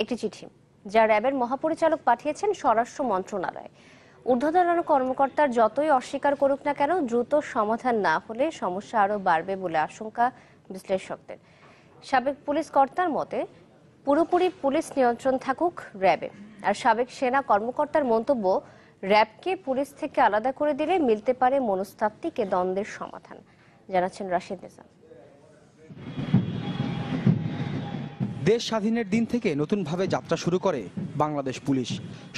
একটি চিঠি যা র্যাবের মহাপরিচালক পাঠিয়েছেন স্বরাষ্ট্র মন্ত্রণালয়ে। ঊর্ধ্বতন কর্মকর্তার যতই অস্বীকার করুক না কেন, দ্রুত সমাধান না হলে সমস্যা আরও বাড়বে বলে আশঙ্কা বিশ্লেষকদের। সাবেক পুলিশ কর্তার মতে, পুরোপুরি পুলিশ নিয়ন্ত্রণ থাকুক র্যাবে। আর সাবেক সেনা কর্মকর্তার মন্তব্য, র্যাবকে পুলিশ থেকে আলাদা করে দিলে মিলতে পারে মনস্তাত্ত্বিক দ্বন্দ্বের সমাধান। জানাচ্ছেন রাশিদ নিজাম। দেশ স্বাধীনের দিন থেকে নতুনভাবে যাত্রা শুরু করে বাংলাদেশ পুলিশ।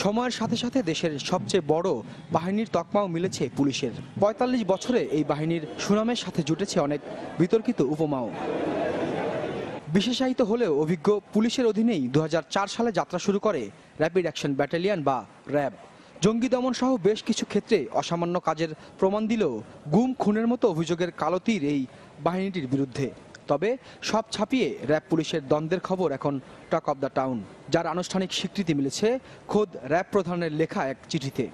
সময়ের সাথে সাথে দেশের সবচেয়ে বড় বাহিনীর তকমাও মিলেছে পুলিশের। ৪৫ বছরে এই বাহিনীর সুনামের সাথে জুটেছে অনেক বিতর্কিত উপমাও। বিশেষায়িত হলেও অভিজ্ঞ পুলিশের অধীনেই ২০০৪ সালে যাত্রা শুরু করে র্যাপিড অ্যাকশন ব্যাটালিয়ন বা র্যাব। জঙ্গি দমন সহ বেশ কিছু ক্ষেত্রে অসামান্য কাজের প্রমাণ দিলেও গুম খুনের মতো অভিযোগের কালো তীর এই বাহিনীটির বিরুদ্ধে। তবে সব ছাপিয়ে র্যাব পুলিশের দ্বন্দ্বের খবর এখন টক অব দ্য টাউন, যার আনুষ্ঠানিক স্বীকৃতি মিলেছে খোদ র্যাব প্রধানের লেখা এক চিঠিতে।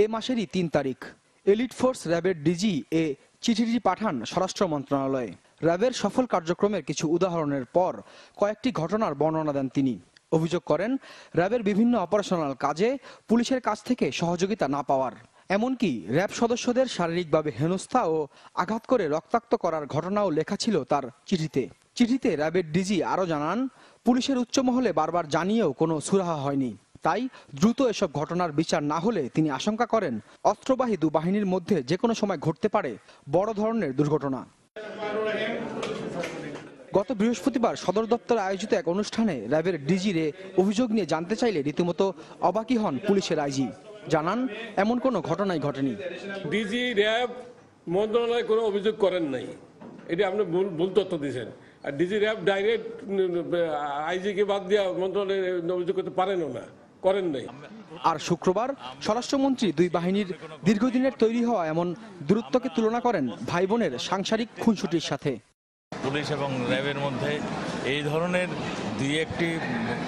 এ মাসেরই ৩ তারিখ এলিট ফোর্স র্যাবের ডিজি এ চিঠিটি পাঠান স্বরাষ্ট্র মন্ত্রণালয়ে। র্যাবের সফল কার্যক্রমের কিছু উদাহরণের পর কয়েকটি ঘটনার বর্ণনা দেন তিনি। অভিযোগ করেন র্যাবের বিভিন্ন অপারেশনাল কাজে পুলিশের কাছ থেকে সহযোগিতা না পাওয়ার, এমনকি র্যাব সদস্যদের শারীরিকভাবে হেনস্থা ও আঘাত করে রক্তাক্ত করার ঘটনাও লেখা ছিল তার চিঠিতে। চিঠিতে র্যাবের ডিজি আরও জানান, পুলিশের উচ্চ মহলে বারবার জানিয়েও কোনো সুরাহা হয়নি। তাই দ্রুত এসব ঘটনার বিচার না হলে তিনি আশঙ্কা করেন অস্ত্রবাহী দু বাহিনীর মধ্যে যে কোনো সময় ঘটতে পারে বড় ধরনের দুর্ঘটনা। গত বৃহস্পতিবার সদর দপ্তরে আয়োজিত এক অনুষ্ঠানে র্যাবের ডিজির অভিযোগ নিয়ে জানতে চাইলে রীতিমতো অবাকই হন পুলিশের আইজি। জানান, এমন কোনো ঘটনাই ঘটেনি। ডিজি র্যাব মন্ত্রণালয়ে কোনো অভিযোগ করেন নাই, এটা আপনি ভুল তথ্য দিয়েছেন। আর ডিজি র্যাব ডাইরেক্ট আইজিকে বাদ দিয়ে মন্ত্রণালয়ে অভিযোগ করতে পারেনও না, করেন নাই। আর শুক্রবার স্বরাষ্ট্রমন্ত্রী দুই বাহিনীর দীর্ঘদিনের তৈরি হওয়া এমন দূরত্বকে তুলনা করেন ভাই বোনের সাংসারিক খুনসুটির সাথে। পুলিশ এবং র্যাবের মধ্যে এই ধরনের দুই একটি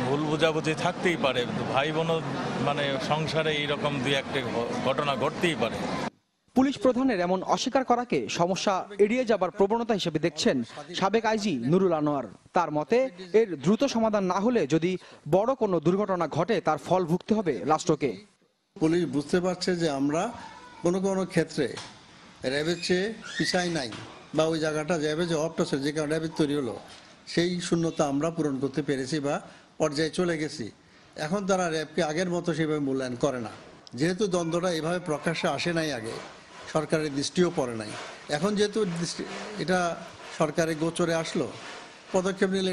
ভুল বোঝাবুঝি থাকতেই পারে। ভাই বোন মানে সংসারে এইরকম দুই একটি ঘটনা ঘটতেই পারে। পুলিশ প্রধানের এমন অস্বীকার করাকে সমস্যা এড়িয়ে যাবার প্রবণতা হিসেবে দেখছেন সাবেক আইজি নুরুল আনোয়ার। তার মতে, এর দ্রুত সমাধান না হলে যদি বড় কোনো দুর্ঘটনা ঘটে তার ফল ভুগতে হবে রাষ্ট্রকে। পুলিশ বুঝতে পারছে যে আমরা কোনো কোনো ক্ষেত্রে র্যাবের চেয়ে পিছাই নাই, বা ওই জায়গাটা র্যাবে যে অপটা যে কারণে র্যাবের তৈরি হলো সেই শূন্যতা আমরা পূরণ করতে পেরেছি বা পর্যায়ে চলে গেছি। এখন তারা র্যাবকে আগের মতো সেভাবে মূল্যায়ন করে না। যেহেতু দ্বন্দ্বটা এভাবে প্রকাশ্যে আসে নাই, আগে সরকারের দৃষ্টিও পড়ে নাই, এখন যেহেতু এটা সরকারের গোচরে আসলো, পদক্ষেপ নিলে